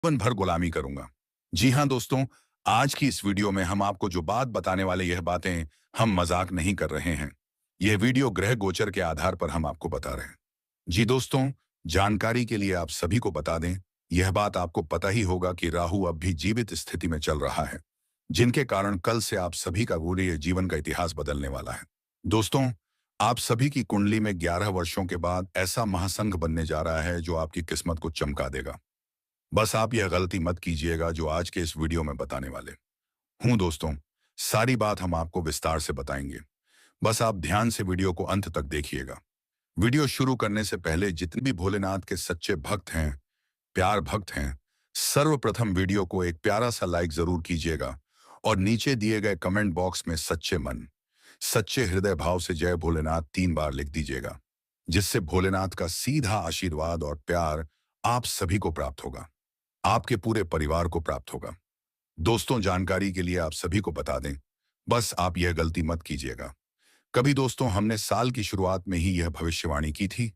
जीवन भर गुलामी करूंगा। जी हाँ दोस्तों, आज की इस वीडियो में हम आपको जो बात बताने वाले यह बातें हम मजाक नहीं कर रहे हैं। यह वीडियो ग्रह गोचर के आधार पर हम आपको बता रहे हैं। जी दोस्तों, जानकारी के लिए आप सभी को बता दें, यह बात आपको पता ही होगा कि राहु अब भी जीवित स्थिति में चल रहा है, जिनके कारण कल से आप सभी का पूरे जीवन का इतिहास बदलने वाला है। दोस्तों, आप सभी की कुंडली में 11 वर्षों के बाद ऐसा महासंघ बनने जा रहा है जो आपकी किस्मत को चमका देगा। बस आप यह गलती मत कीजिएगा जो आज के इस वीडियो में बताने वाले हूं। दोस्तों, सारी बात हम आपको विस्तार से बताएंगे। बस आप ध्यान से वीडियो को अंत तक देखिएगा। वीडियो शुरू करने से पहले जितने भी भोलेनाथ के सच्चे भक्त हैं, प्यार भक्त हैं, सर्वप्रथम वीडियो को एक प्यारा सा लाइक जरूर कीजिएगा और नीचे दिए गए कमेंट बॉक्स में सच्चे मन, सच्चे हृदय भाव से जय भोलेनाथ 3 बार लिख दीजिएगा, जिससे भोलेनाथ का सीधा आशीर्वाद और प्यार आप सभी को प्राप्त होगा, आपके पूरे परिवार को प्राप्त होगा। दोस्तों, जानकारी के लिए आप सभी को बता दें, बस आप यह गलती मत कीजिएगा। कभी दोस्तों, हमने साल की शुरुआत में ही यह भविष्यवाणी की थी,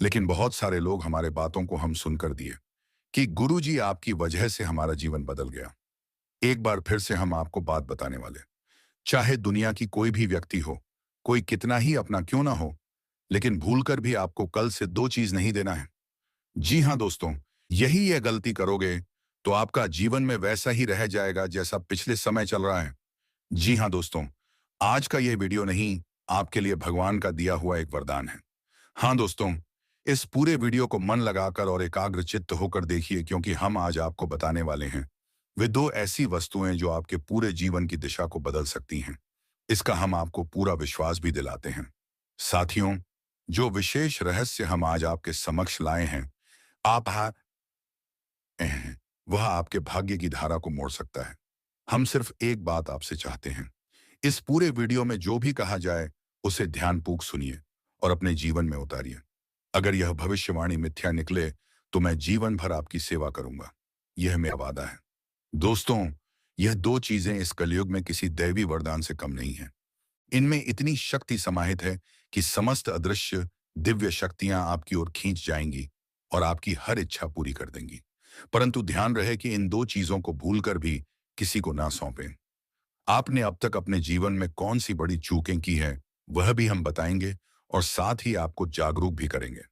लेकिन बहुत सारे लोग हमारे बातों को हम सुनकर दिए कि गुरुजी आपकी वजह से हमारा जीवन बदल गया। एक बार फिर से हम आपको बात बताने वाले, चाहे दुनिया की कोई भी व्यक्ति हो, कोई कितना ही अपना क्यों ना हो, लेकिन भूलकर भी आपको कल से 2 चीज नहीं देना है। जी हाँ दोस्तों, यही यह गलती करोगे तो आपका जीवन में वैसा ही रह जाएगा जैसा पिछले समय चल रहा है। जी हाँ दोस्तों, आज का यह वीडियो नहीं, आपके लिए भगवान का दिया हुआ एक वरदान है। हाँ दोस्तों, इस पूरे वीडियो को मन लगाकर और एकाग्रचित्त होकर देखिए, क्योंकि हम आज आपको बताने वाले हैं वे 2 ऐसी वस्तुएं जो आपके पूरे जीवन की दिशा को बदल सकती हैं। इसका हम आपको पूरा विश्वास भी दिलाते हैं। साथियों, जो विशेष रहस्य हम आज आपके समक्ष लाए हैं, आप हैं, वह आपके भाग्य की धारा को मोड़ सकता है। हम सिर्फ एक बात आपसे चाहते हैं, इस पूरे वीडियो में जो भी कहा जाए उसे ध्यानपूर्वक सुनिए और अपने जीवन में उतारिए। अगर यह भविष्यवाणी मिथ्या निकले तो मैं जीवन भर आपकी सेवा करूंगा, यह मेरा वादा है। दोस्तों, यह 2 चीजें इस कलयुग में किसी दैवी वरदान से कम नहीं है। इनमें इतनी शक्ति समाहित है कि समस्त अदृश्य दिव्य शक्तियां आपकी ओर खींच जाएंगी और आपकी हर इच्छा पूरी कर देंगी। परंतु ध्यान रहे कि इन 2 चीजों को भूलकर भी किसी को ना सौंपें। आपने अब तक अपने जीवन में कौन सी बड़ी चूकें की हैं, वह भी हम बताएंगे और साथ ही आपको जागरूक भी करेंगे।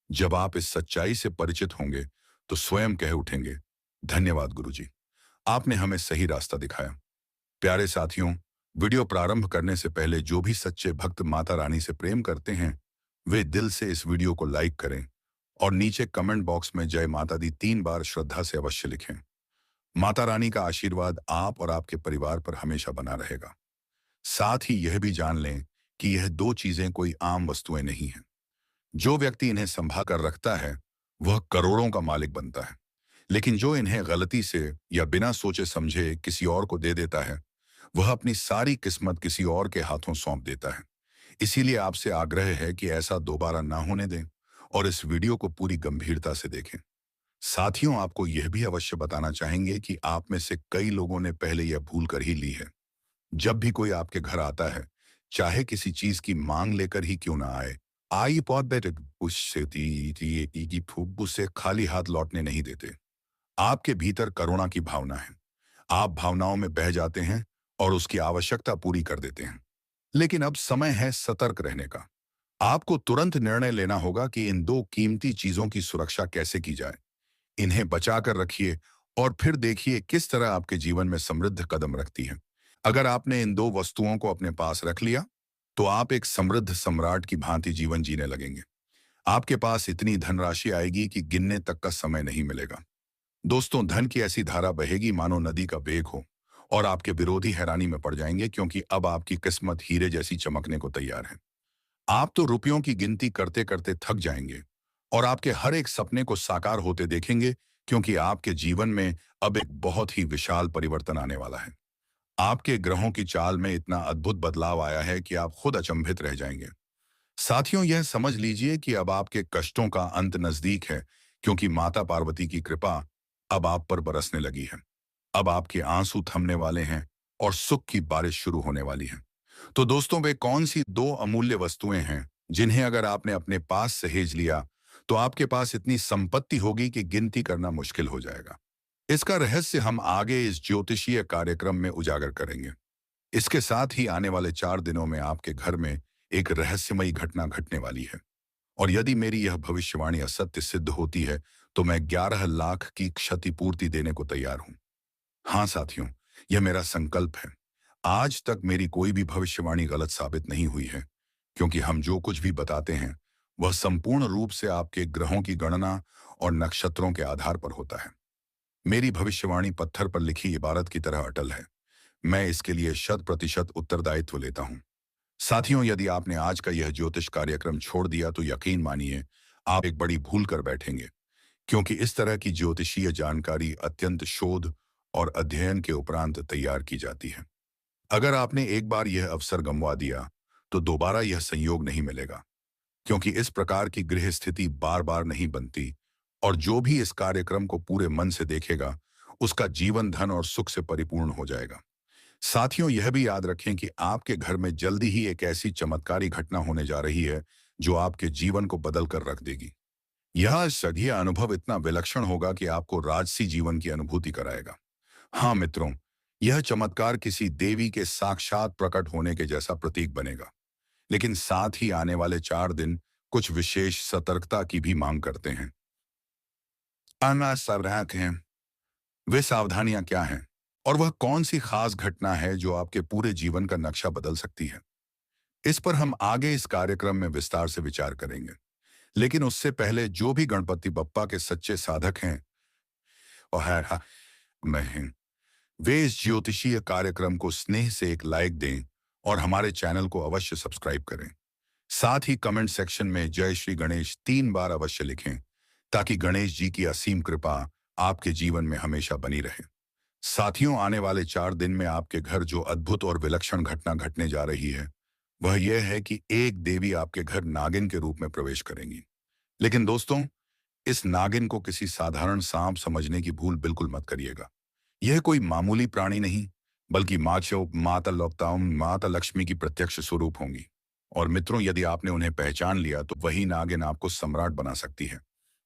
जब आप इस सच्चाई से परिचित होंगे तो स्वयं कह उठेंगे, धन्यवाद गुरुजी, आपने हमें सही रास्ता दिखाया। प्यारे साथियों, वीडियो प्रारंभ करने से पहले जो भी सच्चे भक्त माता रानी से प्रेम करते हैं, वे दिल से इस वीडियो को लाइक करें और नीचे कमेंट बॉक्स में जय माता दी 3 बार श्रद्धा से अवश्य लिखें। माता रानी का आशीर्वाद आप और आपके परिवार पर हमेशा बना रहेगा। साथ ही यह भी जान लें कि यह 2 चीजें कोई आम वस्तुएं नहीं हैं। जो व्यक्ति इन्हें संभाल कर रखता है, वह करोड़ों का मालिक बनता है। लेकिन जो इन्हें गलती से या बिना सोचे समझे किसी और को दे देता है, वह अपनी सारी किस्मत किसी और के हाथों सौंप देता है। इसीलिए आपसे आग्रह है कि ऐसा दोबारा ना होने दें और इस वीडियो को पूरी गंभीरता से देखें। साथियों, आपको यह भी अवश्य बताना चाहेंगे कि आप में से कई लोगों ने पहले यह भूल कर ही ली है। जब भी कोई आपके घर आता है, चाहे किसी चीज की मांग लेकर ही क्यों ना आए, आई उसे खाली हाथ लौटने नहीं देते। आपके भीतर करुणा की भावना है। आप भावनाओं में बह जाते हैं और उसकी आवश्यकता पूरी कर देते हैं। लेकिन अब समय है सतर्क रहने का। आपको तुरंत निर्णय लेना होगा कि इन 2 कीमती चीजों की सुरक्षा कैसे की जाए। इन्हें बचा कर रखिए और फिर देखिए किस तरह आपके जीवन में समृद्ध कदम रखती है। अगर आपने इन 2 वस्तुओं को अपने पास रख लिया, तो आप एक समृद्ध सम्राट की भांति जीवन जीने लगेंगे। आपके पास इतनी धनराशि आएगी कि गिनने तक का समय नहीं मिलेगा। दोस्तों, धन की ऐसी धारा बहेगी मानो नदी का वेग हो और आपके विरोधी हैरानी में पड़ जाएंगे, क्योंकि अब आपकी किस्मत हीरे जैसी चमकने को तैयार है। आप तो रुपयों की गिनती करते करते थक जाएंगे और आपके हर एक सपने को साकार होते देखेंगे, क्योंकि आपके जीवन में अब एक बहुत ही विशाल परिवर्तन आने वाला है। आपके ग्रहों की चाल में इतना अद्भुत बदलाव आया है कि आप खुद अचंभित रह जाएंगे। साथियों, यह समझ लीजिए कि अब आपके कष्टों का अंत नजदीक है, क्योंकि माता पार्वती की कृपा अब आप पर बरसने लगी है। अब आपके आंसू थमने वाले हैं और सुख की बारिश शुरू होने वाली है। तो दोस्तों, वे कौन सी 2 अमूल्य वस्तुएं हैं जिन्हें अगर आपने अपने पास सहेज लिया तो आपके पास इतनी संपत्ति होगी कि गिनती करना मुश्किल हो जाएगा। इसका रहस्य हम आगे इस ज्योतिषीय कार्यक्रम में उजागर करेंगे। इसके साथ ही आने वाले 4 दिनों में आपके घर में एक रहस्यमयी घटना घटने वाली है। और यदि मेरी यह भविष्यवाणी असत्य सिद्ध होती है, तो मैं 11 लाख की क्षतिपूर्ति देने को तैयार हूं। हाँ साथियों, यह मेरा संकल्प है। आज तक मेरी कोई भी भविष्यवाणी गलत साबित नहीं हुई है, क्योंकि हम जो कुछ भी बताते हैं, वह संपूर्ण रूप से आपके ग्रहों की गणना और नक्षत्रों के आधार पर होता है। मेरी भविष्यवाणी पत्थर पर लिखी इबारत की तरह अटल है। मैं इसके लिए 100% उत्तरदायित्व लेता हूं। साथियों, यदि आपने आज का यह ज्योतिष कार्यक्रम छोड़ दिया तो यकीन मानिए, आप एक बड़ी भूल कर बैठेंगे, क्योंकि इस तरह की ज्योतिषीय जानकारी अत्यंत शोध और अध्ययन के उपरांत तैयार की जाती है। अगर आपने एक बार यह अवसर गंवा दिया, तो दोबारा यह संयोग नहीं मिलेगा, क्योंकि इस प्रकार की गृह स्थिति बार बार नहीं बनती, और जो भी इस कार्यक्रम को पूरे मन से देखेगा, उसका जीवन धन और सुख से परिपूर्ण हो जाएगा। साथियों, यह भी याद रखें कि आपके घर में जल्दी ही एक ऐसी चमत्कारी घटना होने जा रही है, जो आपके जीवन को बदल कर रख देगी। यह सघी अनुभव इतना विलक्षण होगा कि आपको राजसी जीवन की अनुभूति कराएगा। हाँ मित्रों, यह चमत्कार किसी देवी के साक्षात प्रकट होने के जैसा प्रतीक बनेगा। लेकिन साथ ही आने वाले 4 दिन कुछ विशेष सतर्कता की भी मांग करते हैं। आना सावधान हैं। वे सावधानियां क्या हैं? और वह कौन सी खास घटना है जो आपके पूरे जीवन का नक्शा बदल सकती है? इस पर हम आगे इस कार्यक्रम में विस्तार से विचार करेंगे। लेकिन उससे पहले जो भी गणपति बप्पा के सच्चे साधक हैं और मैं हैं, वे इस ज्योतिषीय कार्यक्रम को स्नेह से एक लाइक दें और हमारे चैनल को अवश्य सब्सक्राइब करें। साथ ही कमेंट सेक्शन में जय श्री गणेश 3 बार अवश्य लिखें, ताकि गणेश जी की असीम कृपा आपके जीवन में हमेशा बनी रहे। साथियों, आने वाले 4 दिन में आपके घर जो अद्भुत और विलक्षण घटना घटने जा रही है, वह यह है कि एक देवी आपके घर नागिन के रूप में प्रवेश करेंगी। लेकिन दोस्तों, इस नागिन को किसी साधारण सांप समझने की भूल बिल्कुल मत करिएगा। यह कोई मामूली प्राणी नहीं, बल्कि माता लक्ष्मी की प्रत्यक्ष स्वरूप होंगी। और मित्रों, यदि आपने उन्हें पहचान लिया, तो वही नागिन आपको सम्राट बना सकती है।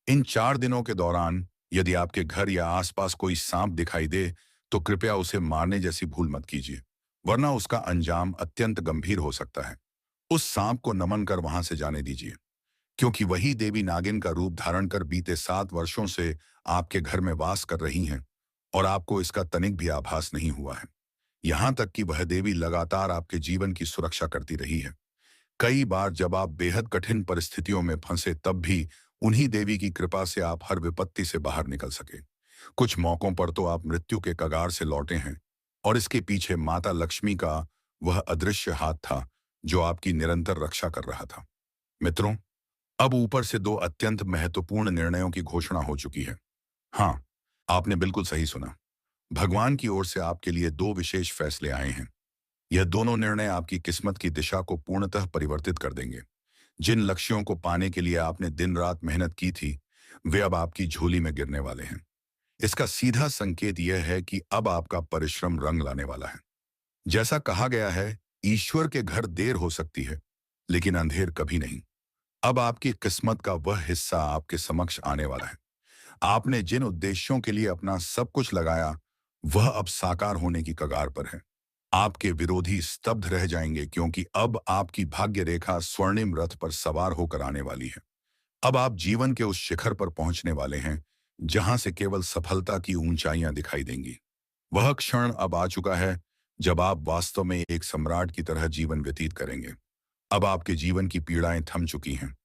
इन 4 दिनों के दौरान यदि आपके घर या आसपास कोई सांप दिखाई दे, तो कृपया उसे मारने जैसी भूल मत कीजिए, वरना उसका अंजाम अत्यंत गंभीर हो सकता है। उस सांप को नमन कर वहां से जाने दीजिए, क्योंकि वही देवी नागिन का रूप धारण कर बीते 7 वर्षों से आपके घर में वास कर रही हैं, और आपको इसका तनिक भी आभास नहीं हुआ है। यहां तक कि वह देवी लगातार आपके जीवन की सुरक्षा करती रही है। कई बार जब आप बेहद कठिन परिस्थितियों में फंसे, तब भी उन्हीं देवी की कृपा से आप हर विपत्ति से बाहर निकल सके। कुछ मौकों पर तो आप मृत्यु के कगार से लौटे हैं, और इसके पीछे माता लक्ष्मी का वह अदृश्य हाथ था, जो आपकी निरंतर रक्षा कर रहा था। मित्रों, अब ऊपर से 2 अत्यंत महत्वपूर्ण निर्णयों की घोषणा हो चुकी है। हाँ, आपने बिल्कुल सही सुना। भगवान की ओर से आपके लिए 2 विशेष फैसले आए हैं। यह दोनों निर्णय आपकी किस्मत की दिशा को पूर्णतः परिवर्तित कर देंगे। जिन लक्ष्यों को पाने के लिए आपने दिन रात मेहनत की थी, वे अब आपकी झोली में गिरने वाले हैं। इसका सीधा संकेत यह है कि अब आपका परिश्रम रंग लाने वाला है। जैसा कहा गया है, ईश्वर के घर देर हो सकती है, लेकिन अंधेर कभी नहीं। अब आपकी किस्मत का वह हिस्सा आपके समक्ष आने वाला है। आपने जिन उद्देश्यों के लिए अपना सब कुछ लगाया, वह अब साकार होने की कगार पर है। आपके विरोधी स्तब्ध रह जाएंगे, क्योंकि अब आपकी भाग्य रेखा स्वर्णिम रथ पर सवार होकर आने वाली है। अब आप जीवन के उस शिखर पर पहुंचने वाले हैं, जहां से केवल सफलता की ऊंचाइयां दिखाई देंगी। वह क्षण अब आ चुका है, जब आप वास्तव में एक सम्राट की तरह जीवन व्यतीत करेंगे। अब आपके जीवन की पीड़ाएं थम चुकी हैं।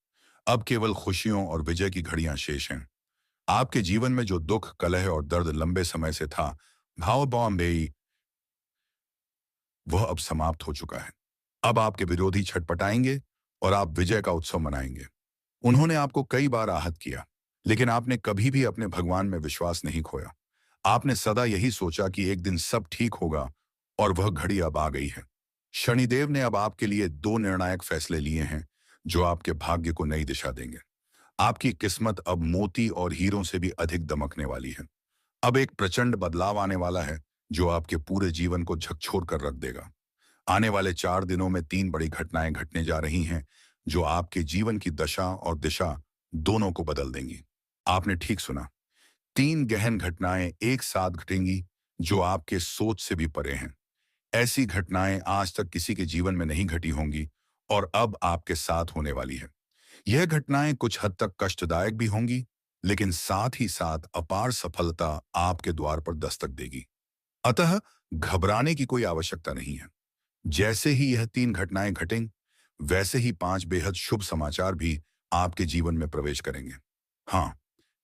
अब केवल खुशियों और विजय की घड़ियां शेष हैं। आपके जीवन में जो दुख, कलह और दर्द लंबे समय से था, भाव बॉम्बे, वह अब समाप्त हो चुका है। अब आपके विरोधी छटपटाएंगे और आप विजय का उत्सव मनाएंगे। उन्होंने आपको कई बार आहत किया, लेकिन आपने कभी भी अपने भगवान में विश्वास नहीं खोया। आपने सदा यही सोचा कि एक दिन सब ठीक होगा, और वह घड़ी अब आ गई है। शनिदेव ने अब आपके लिए 2 निर्णायक फैसले लिए हैं, जो आपके भाग्य को नई दिशा देंगे। आपकी किस्मत अब मोती और हीरों से भी अधिक दमकने वाली है। अब एक प्रचंड बदलाव आने वाला है, जो आपके पूरे जीवन को झकझोर कर रख देगा। आने वाले 4 दिनों में 3 बड़ी घटनाएं घटने जा रही हैं, जो आपके जीवन की दशा और दिशा दोनों को बदल देंगी। आपने ठीक सुना, 3 गहन घटनाएं एक साथ घटेंगी जो आपके सोच से भी परे हैं। ऐसी घटनाएं आज तक किसी के जीवन में नहीं घटी होंगी और अब आपके साथ होने वाली है। यह घटनाएं कुछ हद तक कष्टदायक भी होंगी, लेकिन साथ ही साथ अपार सफलता आपके द्वार पर दस्तक देगी। अतः घबराने की कोई आवश्यकता नहीं है। जैसे ही यह 3 घटनाएं घटेंगी, वैसे ही 5 बेहद शुभ समाचार भी आपके जीवन में प्रवेश करेंगे। हाँ,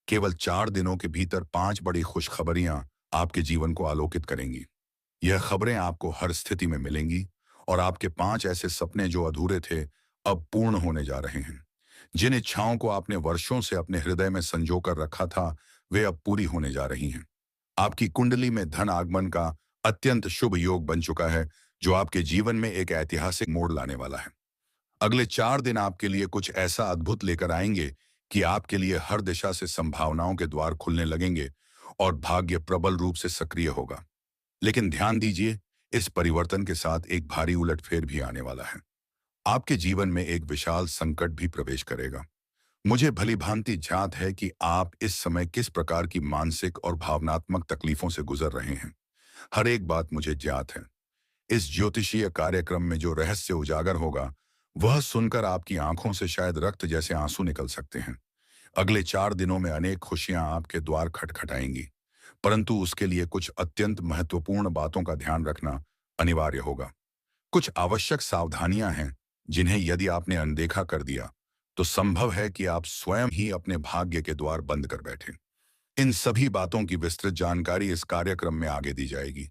केवल 4 दिनों के भीतर 5 बड़ी खुशखबरियां आपके जीवन को आलोकित करेंगी। यह खबरें आपको हर स्थिति में मिलेंगी और आपके 5 ऐसे सपने जो अधूरे थे, अब पूर्ण होने जा रहे हैं। जिन इच्छाओं को आपने वर्षों से अपने हृदय में संजो कर रखा था, वे अब पूरी होने जा रही हैं। आपकी कुंडली में धन आगमन का अत्यंत शुभ योग बन चुका है, जो आपके जीवन में एक ऐतिहासिक मोड़ लाने वाला है। अगले 4 दिन आपके लिए कुछ ऐसा अद्भुत लेकर आएंगे कि आपके लिए हर दिशा से संभावनाओं के द्वार खुलने लगेंगे और भाग्य प्रबल रूप से सक्रिय होगा। लेकिन ध्यान दीजिए, इस परिवर्तन के साथ एक भारी उलटफेर भी आने वाला है। आपके जीवन में एक विशाल संकट भी प्रवेश करेगा। मुझे भलीभांति ज्ञात है कि आप इस समय किस प्रकार की मानसिक और भावनात्मक तकलीफों से गुजर रहे हैं। हर एक बात मुझे ज्ञात है। इस ज्योतिषीय कार्यक्रम में जो रहस्य उजागर होगा, वह सुनकर आपकी आंखों से शायद रक्त जैसे आंसू निकल सकते हैं। अगले 4 दिनों में अनेक खुशियां आपके द्वार खटखटाएंगी, परंतु उसके लिए कुछ अत्यंत महत्वपूर्ण बातों का ध्यान रखना अनिवार्य होगा। कुछ आवश्यक सावधानियां हैं, जिन्हें यदि आपने अनदेखा कर दिया, तो संभव है कि आप स्वयं ही अपने भाग्य के द्वार बंद कर बैठें। इन सभी बातों की विस्तृत जानकारी इस कार्यक्रम में आगे दी जाएगी।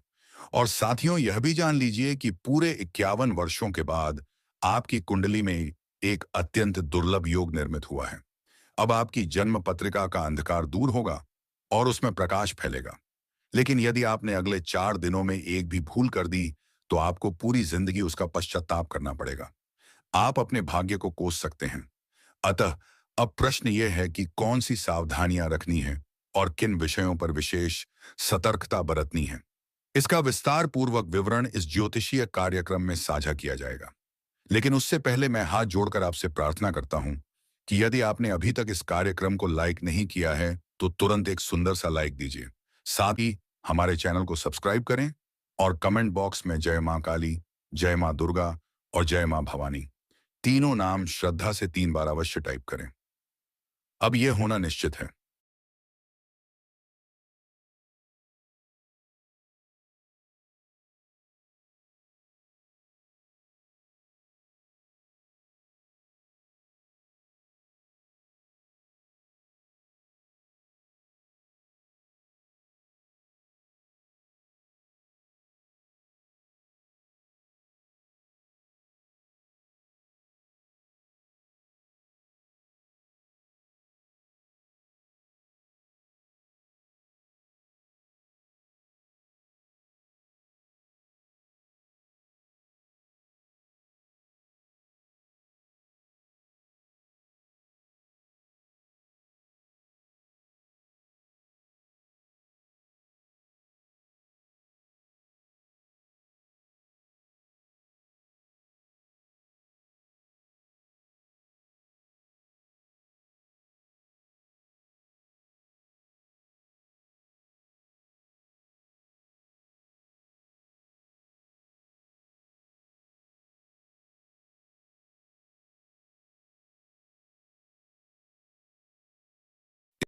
और साथियों, यह भी जान लीजिए कि पूरे 51 वर्षों के बाद आपकी कुंडली में एक अत्यंत दुर्लभ योग निर्मित हुआ है। अब आपकी जन्म पत्रिका का अंधकार दूर होगा और उसमें प्रकाश फैलेगा। लेकिन यदि आपने अगले 4 दिनों में एक भी भूल कर दी, तो आपको पूरी जिंदगी उसका पश्चाताप करना पड़ेगा। आप अपने भाग्य को कोस सकते हैं। अतः अब प्रश्न यह है कि कौन सी सावधानियां रखनी है और किन विषयों पर विशेष सतर्कता बरतनी है। इसका विस्तार पूर्वक विवरण इस ज्योतिषीय कार्यक्रम में साझा किया जाएगा। लेकिन उससे पहले मैं हाथ जोड़कर आपसे प्रार्थना करता हूं कि यदि आपने अभी तक इस कार्यक्रम को लाइक नहीं किया है, तो तुरंत एक सुंदर सा लाइक दीजिए। साथ ही हमारे चैनल को सब्सक्राइब करें और कमेंट बॉक्स में जय मां काली, जय मां दुर्गा और जय मां भवानी तीनों नाम श्रद्धा से 3 बार अवश्य टाइप करें। अब यह होना निश्चित है।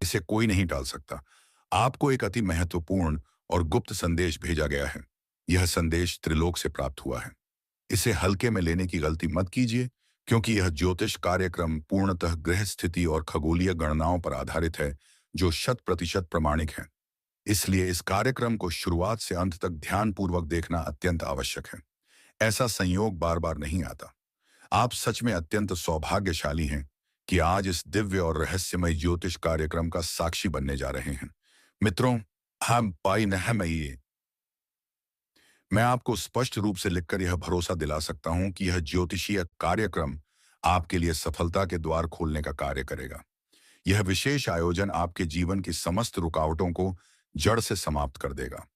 इसे कोई नहीं टाल सकता। आपको एक अति महत्वपूर्ण और गुप्त संदेश भेजा गया है। यह संदेश त्रिलोक से प्राप्त हुआ है। इसे हल्के में लेने की गलती मत कीजिए, क्योंकि यह ज्योतिष कार्यक्रम पूर्णतः ग्रह स्थिति और खगोलीय गणनाओं पर आधारित है, जो 100% प्रमाणिक है। इसलिए इस कार्यक्रम को शुरुआत से अंत तक ध्यानपूर्वक देखना अत्यंत आवश्यक है। ऐसा संयोग बार बार नहीं आता। आप सच में अत्यंत सौभाग्यशाली हैं कि आज इस दिव्य और रहस्यमय ज्योतिष कार्यक्रम का साक्षी बनने जा रहे हैं। मित्रों, हम पाई नहमयी, मैं आपको स्पष्ट रूप से लिखकर यह भरोसा दिला सकता हूं कि यह ज्योतिषीय कार्यक्रम आपके लिए सफलता के द्वार खोलने का कार्य करेगा। यह विशेष आयोजन आपके जीवन की समस्त रुकावटों को जड़ से समाप्त कर देगा।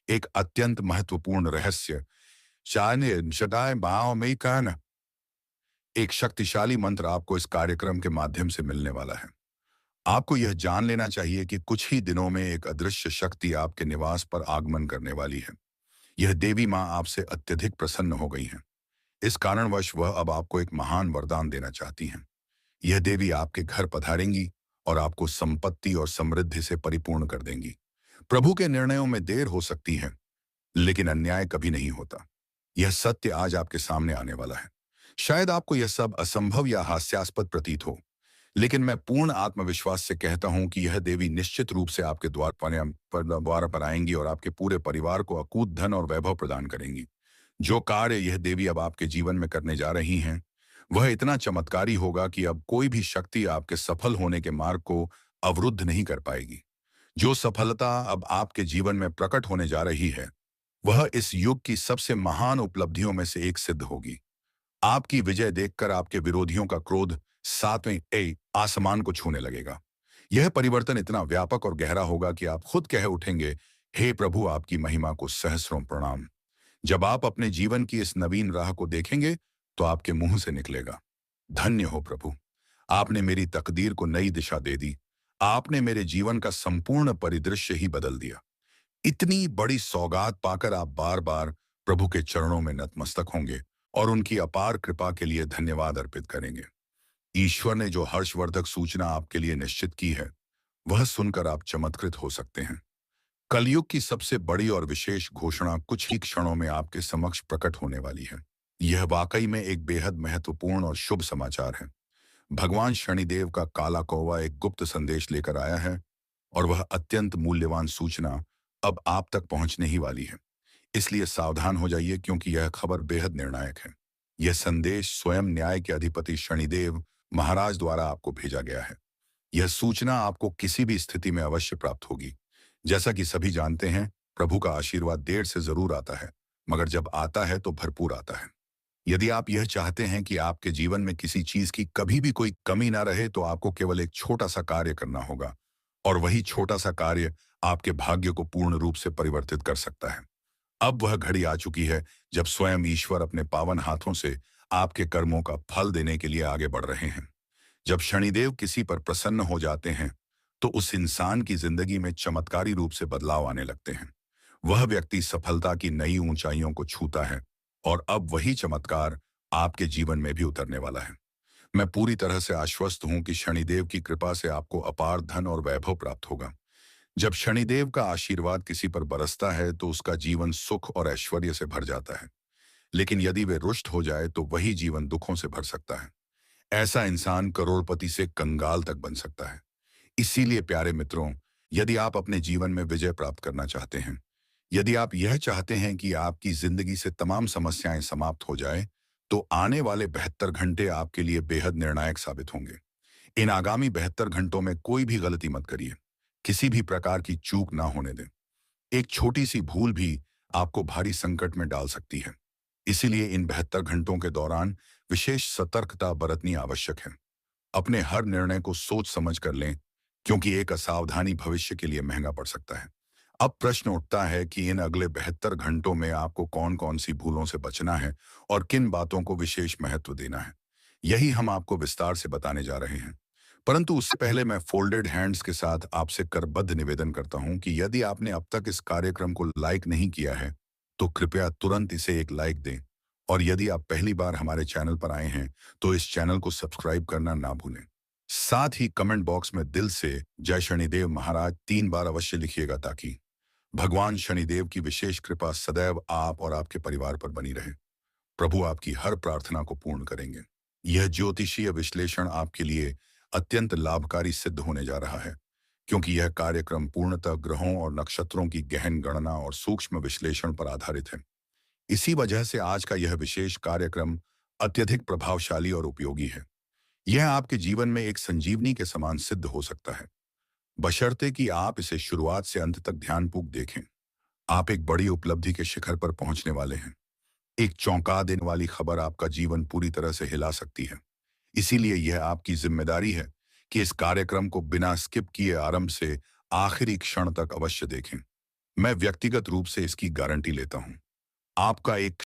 एक अत्यंत महत्वपूर्ण रहस्य, चाहे जगाए बाओं में कहना, एक शक्तिशाली मंत्र आपको इस कार्यक्रम के माध्यम से मिलने वाला है। आपको यह जान लेना चाहिए कि कुछ ही दिनों में एक अदृश्य शक्ति आपके निवास पर आगमन करने वाली है। यह देवी माँ आपसे अत्यधिक प्रसन्न हो गई हैं। इस कारणवश वह अब आपको एक महान वरदान देना चाहती हैं। यह देवी आपके घर पधारेंगी और आपको संपत्ति और समृद्धि से परिपूर्ण कर देंगी। प्रभु के निर्णयों में देर हो सकती है, लेकिन अन्याय कभी नहीं होता। यह सत्य आज आपके सामने आने वाला है। शायद आपको यह सब असंभव या हास्यास्पद प्रतीत हो, लेकिन मैं पूर्ण आत्मविश्वास से कहता हूं कि यह देवी निश्चित रूप से आपके द्वार पर आएंगी और आपके पूरे परिवार को अकूत धन और वैभव प्रदान करेंगी। जो कार्य यह देवी अब आपके जीवन में करने जा रही हैं, वह इतना चमत्कारी होगा कि अब कोई भी शक्ति आपके सफल होने के मार्ग को अवरुद्ध नहीं कर पाएगी। जो सफलता अब आपके जीवन में प्रकट होने जा रही है, वह इस युग की सबसे महान उपलब्धियों में से एक सिद्ध होगी। आपकी विजय देखकर आपके विरोधियों का क्रोध सातवें आसमान को छूने लगेगा। यह परिवर्तन इतना व्यापक और गहरा होगा कि आप खुद कह उठेंगे, हे प्रभु, आपकी महिमा को सहस्रों प्रणाम। जब आप अपने जीवन की इस नवीन राह को देखेंगे, तो आपके मुंह से निकलेगा, धन्य हो प्रभु, आपने मेरी तकदीर को नई दिशा दे दी। आपने मेरे जीवन का संपूर्ण परिदृश्य ही बदल दिया। इतनी बड़ी सौगात पाकर आप बार बार प्रभु के चरणों में नतमस्तक होंगे और उनकी अपार कृपा के लिए धन्यवाद अर्पित करेंगे। ईश्वर ने जो हर्षवर्धक सूचना आपके लिए निश्चित की है, वह सुनकर आप चमत्कृत हो सकते हैं। कलयुग की सबसे बड़ी और विशेष घोषणा कुछ ही क्षणों में आपके समक्ष प्रकट होने वाली है। यह वाकई में एक बेहद महत्वपूर्ण और शुभ समाचार है। भगवान शनिदेव का काला कौवा एक गुप्त संदेश लेकर आया है और वह अत्यंत मूल्यवान सूचना अब आप तक पहुंचने ही वाली है। इसलिए सावधान हो जाइए, क्योंकि यह खबर बेहद निर्णायक है। यह संदेश स्वयं न्याय के अधिपति शनिदेव महाराज द्वारा आपको भेजा गया है। यह सूचना आपको किसी भी स्थिति में अवश्य प्राप्त होगी। जैसा कि सभी जानते हैं, प्रभु का आशीर्वाद देर से जरूर आता है, मगर जब आता है तो भरपूर आता है। यदि आप यह चाहते हैं कि आपके जीवन में किसी चीज की कभी भी कोई कमी ना रहे, तो आपको केवल एक छोटा सा कार्य करना होगा, और वही छोटा सा कार्य आपके भाग्य को पूर्ण रूप से परिवर्तित कर सकता है। अब वह घड़ी आ चुकी है जब स्वयं ईश्वर अपने पावन हाथों से आपके कर्मों का फल देने के लिए आगे बढ़ रहे हैं। जब शनिदेव किसी पर प्रसन्न हो जाते हैं, तो उस इंसान की जिंदगी में चमत्कारी रूप से बदलाव आने लगते हैं। वह व्यक्ति सफलता की नई ऊंचाइयों को छूता है, और अब वही चमत्कार आपके जीवन में भी उतरने वाला है। मैं पूरी तरह से आश्वस्त हूं कि शनिदेव की कृपा से आपको अपार धन और वैभव प्राप्त होगा। जब शनिदेव का आशीर्वाद किसी पर बरसता है, तो उसका जीवन सुख और ऐश्वर्य से भर जाता है। लेकिन यदि वे रुष्ट हो जाए, तो वही जीवन दुखों से भर सकता है। ऐसा इंसान करोड़पति से कंगाल तक बन सकता है। इसीलिए प्यारे मित्रों, यदि आप अपने जीवन में विजय प्राप्त करना चाहते हैं, यदि आप यह चाहते हैं कि आपकी जिंदगी से तमाम समस्याएं समाप्त हो जाए, तो आने वाले 72 घंटे आपके लिए बेहद निर्णायक साबित होंगे। इन आगामी 72 घंटों में कोई भी गलती मत करिए। किसी भी प्रकार की चूक ना होने दें। एक छोटी सी भूल भी आपको भारी संकट में डाल सकती है। इसीलिए इन 72 घंटों के दौरान विशेष सतर्कता बरतनी आवश्यक है। अपने हर निर्णय को सोच समझ कर लें, क्योंकि एक असावधानी भविष्य के लिए महंगा पड़ सकता है। अब प्रश्न उठता है कि इन अगले 72 घंटों में आपको कौन कौन सी भूलों से बचना है और किन बातों को विशेष महत्व देना है। यही हम आपको विस्तार से बताने जा रहे हैं। परंतु उससे पहले मैं फोल्डेड हैंड्स के साथ आपसे करबद्ध निवेदन करता हूं कि यदि आपने अब तक इस कार्यक्रम को लाइक नहीं किया है, तो कृपया तुरंत इसे एक लाइक दें। और यदि आप पहली बार हमारे चैनल पर आए हैं, तो इस चैनल को सब्सक्राइब करना ना भूलें। साथ ही कमेंट बॉक्स में दिल से जय शनिदेव महाराज 3 बार अवश्य लिखिएगा, ताकि भगवान शनिदेव की विशेष कृपा सदैव आप और आपके परिवार पर बनी रहे। प्रभु आपकी हर प्रार्थना को पूर्ण करेंगे। यह ज्योतिषीय विश्लेषण आपके लिए अत्यंत लाभकारी सिद्ध होने जा रहा है, क्योंकि यह कार्यक्रम पूर्णतः ग्रहों और नक्षत्रों की गहन गणना और सूक्ष्म विश्लेषण पर आधारित है। इसी वजह से आज का यह विशेष कार्यक्रम अत्यधिक प्रभावशाली और उपयोगी है। यह आपके जीवन में एक संजीवनी के समान सिद्ध हो सकता है, बशर्ते कि आप इसे शुरुआत से अंत तक ध्यानपूर्वक देखें। आप एक बड़ी उपलब्धि के शिखर पर पहुंचने वाले हैं। एक चौंका देने वाली खबर आपका जीवन पूरी तरह से हिला सकती है। इसीलिए यह आपकी जिम्मेदारी है कि इस कार्यक्रम को बिना स्किप किए आरंभ से आखिरी क्षण तक अवश्य देखें। मैं व्यक्तिगत रूप से इसकी गारंटी लेता हूं। आपका एक